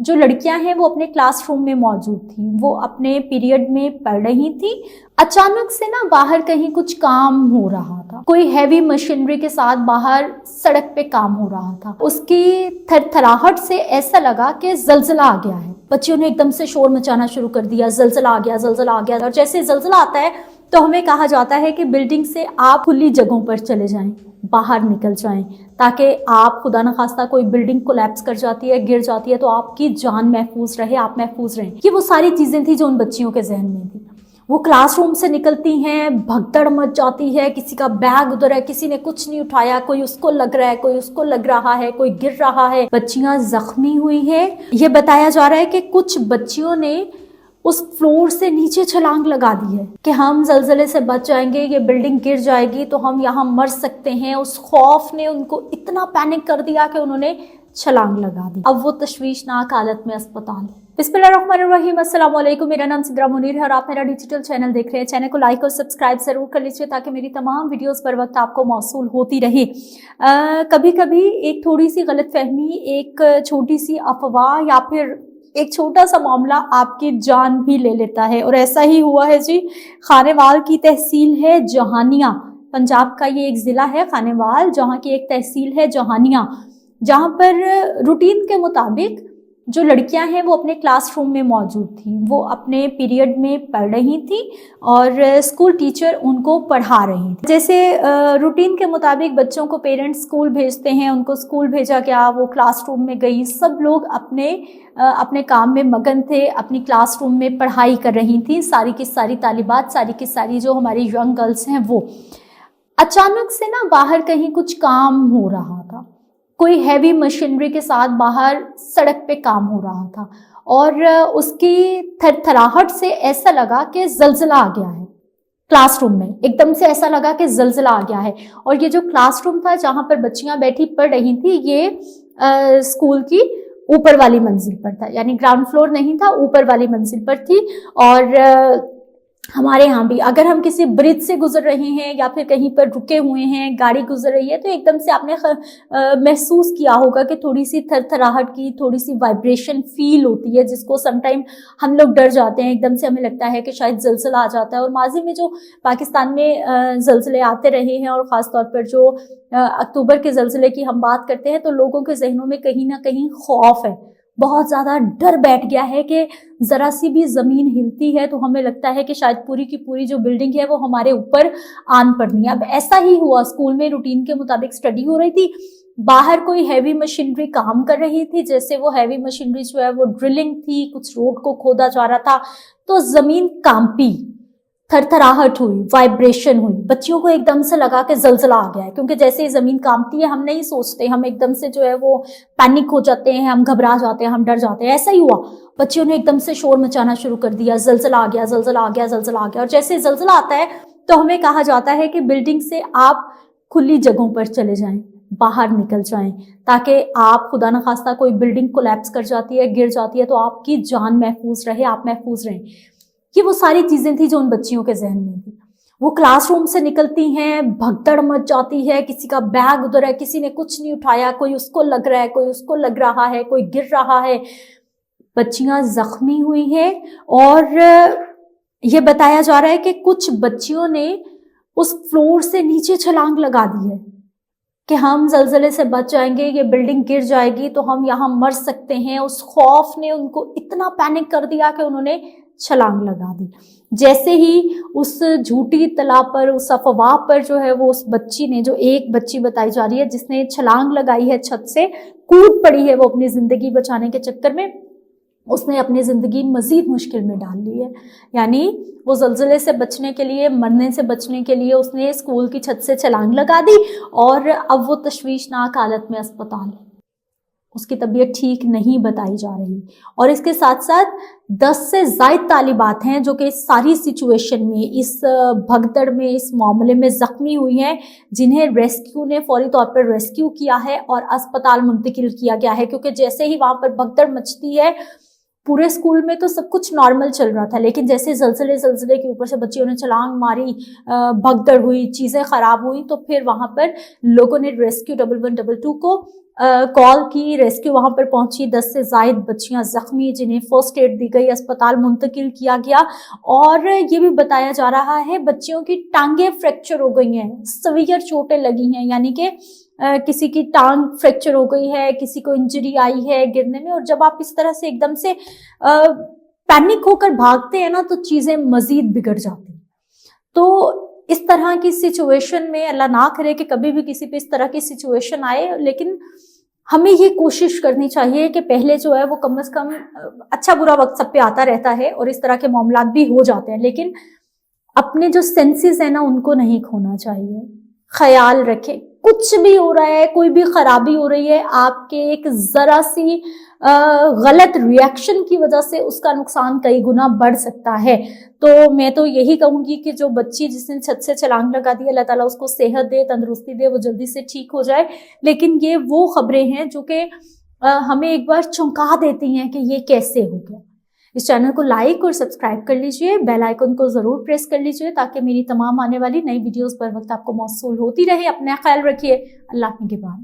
جو لڑکیاں ہیں وہ اپنے کلاس روم میں موجود تھیں، وہ اپنے پیریڈ میں پڑھ رہی تھیں۔ اچانک سے نا باہر کہیں کچھ کام ہو رہا تھا، کوئی ہیوی مشینری کے ساتھ باہر سڑک پہ کام ہو رہا تھا۔ اس کی تھر تھراہٹ سے ایسا لگا کہ زلزلہ آ گیا ہے۔ بچیوں نے ایک دم سے شور مچانا شروع کر دیا، زلزلہ آ گیا، زلزلہ آ گیا۔ اور جیسے زلزلہ آتا ہے تو ہمیں کہا جاتا ہے کہ بلڈنگ سے آپ کھلی جگہوں پر چلے جائیں، باہر نکل جائیں، تاکہ آپ خدا نخواستہ کوئی بلڈنگ کولیپس کر جاتی ہے، گر جاتی ہے تو آپ کی جان محفوظ رہے، آپ محفوظ رہیں۔ یہ وہ ساری چیزیں تھیں جو ان بچیوں کے ذہن میں تھی۔ وہ کلاس روم سے نکلتی ہیں، بھگدڑ مچ جاتی ہے، کسی کا بیگ ادھر ہے، کسی نے کچھ نہیں اٹھایا، کوئی اس کو لگ رہا ہے، کوئی اس کو لگ رہا ہے، کوئی گر رہا ہے۔ بچیاں زخمی ہوئی ہیں۔ یہ بتایا جا رہا ہے کہ کچھ بچیوں نے اس فلور سے نیچے چھلانگ لگا دی ہے کہ ہم زلزلے سے بچ جائیں گے، یہ بلڈنگ گر جائے گی تو ہم یہاں مر سکتے ہیں۔ اس خوف نے ان کو اتنا پینک کر دیا کہ انہوں نے چھلانگ لگا دی۔ اب وہ تشویشناک حالت میں اسپتال ہے۔ بسم اللہ الرحمن الرحیم، السلام علیکم، میرا نام سدرا منیر ہے اور آپ میرا ڈیجیٹل چینل دیکھ رہے ہیں۔ چینل کو لائک اور سبسکرائب ضرور کر لیجیے تاکہ میری تمام ویڈیوز پر وقت آپ کو موصول ہوتی رہے۔ کبھی کبھی ایک تھوڑی سی غلط فہمی، ایک چھوٹی سی افواہ یا پھر ایک چھوٹا سا معاملہ آپ کی جان بھی لے لیتا ہے، اور ایسا ہی ہوا ہے جی۔ خانے وال کی تحصیل ہے جہانیاں، پنجاب کا یہ ایک ضلع ہے خانے وال، جہاں کی ایک تحصیل ہے جہانیاں، جہاں پر روٹین کے مطابق جو لڑکیاں ہیں وہ اپنے کلاس روم میں موجود تھیں، وہ اپنے پیریڈ میں پڑھ رہی تھیں اور اسکول ٹیچر ان کو پڑھا رہی تھی۔ جیسے روٹین کے مطابق بچوں کو پیرنٹس اسکول بھیجتے ہیں، ان کو اسکول بھیجا گیا، وہ کلاس روم میں گئی، سب لوگ اپنے کام میں مگن تھے، اپنی کلاس روم میں پڑھائی کر رہی تھیں، ساری کی ساری طالبات، ساری کی ساری جو ہماری ینگ گرلس ہیں وہ۔ اچانک سے نا باہر کہیں کچھ کام ہو رہا تھا، کوئی ہیوی مشینری کے ساتھ باہر سڑک پہ کام ہو رہا تھا، اور اس کی تھر تھراہٹ سے ایسا لگا کہ زلزلہ آ گیا ہے کلاس روم میں۔ ایک دم سے ایسا لگا کہ زلزلہ آ گیا ہے۔ اور یہ جو کلاس روم تھا جہاں پر بچیاں بیٹھی پڑھ رہی تھی، یہ اسکول کی اوپر والی منزل پر تھا، یعنی گراؤنڈ فلور نہیں تھا، اوپر والی منزل پر تھی۔ اور ہمارے ہاں بھی اگر ہم کسی برج سے گزر رہے ہیں یا پھر کہیں پر رکے ہوئے ہیں، گاڑی گزر رہی ہے، تو ایک دم سے آپ نے محسوس کیا ہوگا کہ تھوڑی سی تھر تھراہٹ کی، تھوڑی سی وائبریشن فیل ہوتی ہے، جس کو سم ٹائم ہم لوگ ڈر جاتے ہیں، ایک دم سے ہمیں لگتا ہے کہ شاید زلزلہ آ جاتا ہے۔ اور ماضی میں جو پاکستان میں زلزلے آتے رہے ہیں، اور خاص طور پر جو اکتوبر کے زلزلے کی ہم بات کرتے ہیں، تو لوگوں کے ذہنوں میں کہیں نہ کہیں خوف ہے، بہت زیادہ ڈر بیٹھ گیا ہے کہ ذرا سی بھی زمین ہلتی ہے تو ہمیں لگتا ہے کہ شاید پوری کی پوری جو بلڈنگ ہے وہ ہمارے اوپر آن پڑنی ہے۔ اب ایسا ہی ہوا، اسکول میں روٹین کے مطابق اسٹڈی ہو رہی تھی، باہر کوئی ہیوی مشینری کام کر رہی تھی، جیسے وہ ہیوی مشینری جو ہے وہ ڈرلنگ تھی، کچھ روڈ کو کھودا جا رہا تھا، تو زمین کانپی، تھر تھراہٹ ہوئی، وائبریشن ہوئی۔ بچیوں کو ایک دم سے لگا کہ زلزلہ آ گیا ہے، کیونکہ جیسے ہی زمین کانپتی ہے ہم نہیں سوچتے، ہم ایک دم سے جو ہے وہ پینک ہو جاتے ہیں، ہم گھبرا جاتے ہیں، ہم ڈر جاتے ہیں۔ ایسا ہی ہوا، بچیوں نے ایک دم سے شور مچانا شروع کر دیا، زلزلہ آ گیا، زلزلہ آ گیا، زلزلہ آ گیا۔ اور جیسے زلزلہ آتا ہے تو ہمیں کہا جاتا ہے کہ بلڈنگ سے آپ کھلی جگہوں پر چلے جائیں، باہر نکل جائیں، تاکہ آپ خدا نخواستہ کوئی بلڈنگ کولیپس کر جاتی ہے، گر جاتی ہے تو آپ کی جان محفوظ رہے، آپ محفوظ رہیں۔ یہ وہ ساری چیزیں تھیں جو ان بچیوں کے ذہن میں تھی۔ وہ کلاس روم سے نکلتی ہیں، بھگدڑ مچ جاتی ہے، کسی کا بیگ ادھر ہے، کسی نے کچھ نہیں اٹھایا، کوئی اس کو لگ رہا ہے، کوئی اس کو لگ رہا ہے، کوئی گر رہا ہے۔ بچیاں زخمی ہوئی ہیں، اور یہ بتایا جا رہا ہے کہ کچھ بچیوں نے اس فلور سے نیچے چھلانگ لگا دی ہے کہ ہم زلزلے سے بچ جائیں گے، یہ بلڈنگ گر جائے گی تو ہم یہاں مر سکتے ہیں۔ اس خوف نے ان کو اتنا پینک کر دیا کہ انہوں نے چھلانگ لگا دی۔ جیسے ہی اس جھوٹی اطلاع پر، اس افواہ پر جو ہے وہ اس بچی نے، جو ایک بچی بتائی جا رہی ہے جس نے چھلانگ لگائی ہے، چھت سے کود پڑی ہے وہ اپنی زندگی بچانے کے چکر میں، اس نے اپنی زندگی مزید مشکل میں ڈال لی ہے۔ یعنی وہ زلزلے سے بچنے کے لیے، مرنے سے بچنے کے لیے اس نے اسکول کی چھت سے چھلانگ لگا دی، اور اب وہ تشویشناک حالت میں اسپتال ہے۔ اس کی طبیعت ٹھیک نہیں بتائی جا رہی، اور اس کے ساتھ ساتھ 10 سے زائد طالبات ہیں جو کہ اس ساری سچویشن میں، اس بھگدڑ میں، اس معاملے میں زخمی ہوئی ہیں، جنہیں ریسکیو نے فوری طور پر ریسکیو کیا ہے اور اسپتال منتقل کیا گیا ہے۔ کیونکہ جیسے ہی وہاں پر بھگدڑ مچتی ہے، پورے اسکول میں تو سب کچھ نارمل چل رہا تھا، لیکن جیسے زلزلے کے اوپر سے بچیوں نے چھلانگ ماری، بھگدڑ ہوئی، چیزیں خراب ہوئی، تو پھر وہاں پر لوگوں نے ریسکیو 1122 کو کال کی, ریسکیو وہاں پر پہنچی, 10 سے زائد بچیاں زخمی جنہیں فرسٹ ایڈ دی گئی, اسپتال منتقل کیا گیا. اور یہ بھی بتایا جا رہا ہے بچیوں کی ٹانگیں فریکچر ہو گئی ہیں, سویئر چوٹیں لگی ہیں, یعنی کہ کسی کی ٹانگ فریکچر ہو گئی ہے, کسی کو انجری آئی ہے گرنے میں. اور جب آپ اس طرح سے ایک دم سے پینک ہو کر بھاگتے ہیں نا تو چیزیں مزید بگڑ جاتی ہیں. تو اس طرح کی سچویشن میں اللہ نہ کرے کہ کبھی بھی کسی پہ اس طرح کی سچویشن آئے, لیکن ہمیں یہ کوشش کرنی چاہیے کہ پہلے جو ہے وہ کم از کم, اچھا برا وقت سب پہ آتا رہتا ہے اور اس طرح کے معاملات بھی ہو جاتے ہیں, لیکن اپنے جو سینسز ہیں نا ان کو نہیں کھونا چاہیے. خیال رکھیں, کچھ بھی ہو رہا ہے, کوئی بھی خرابی ہو رہی ہے, آپ کے ایک ذرا سی غلط ریئیکشن کی وجہ سے اس کا نقصان کئی گنا بڑھ سکتا ہے. تو میں تو یہی کہوں گی کہ جو بچی جس نے چھت سے چھلانگ لگا دی, اللہ تعالیٰ اس کو صحت دے, تندرستی دے, وہ جلدی سے ٹھیک ہو جائے. لیکن یہ وہ خبریں ہیں جو کہ ہمیں ایک بار چونکا دیتی ہیں کہ یہ کیسے ہو گیا. اس چینل کو لائک اور سبسکرائب کر لیجئے, بیل آئیکن کو ضرور پریس کر لیجئے تاکہ میری تمام آنے والی نئی ویڈیوز پر وقت آپ کو موصول ہوتی رہے. اپنا خیال رکھیے. اللہ حافظ.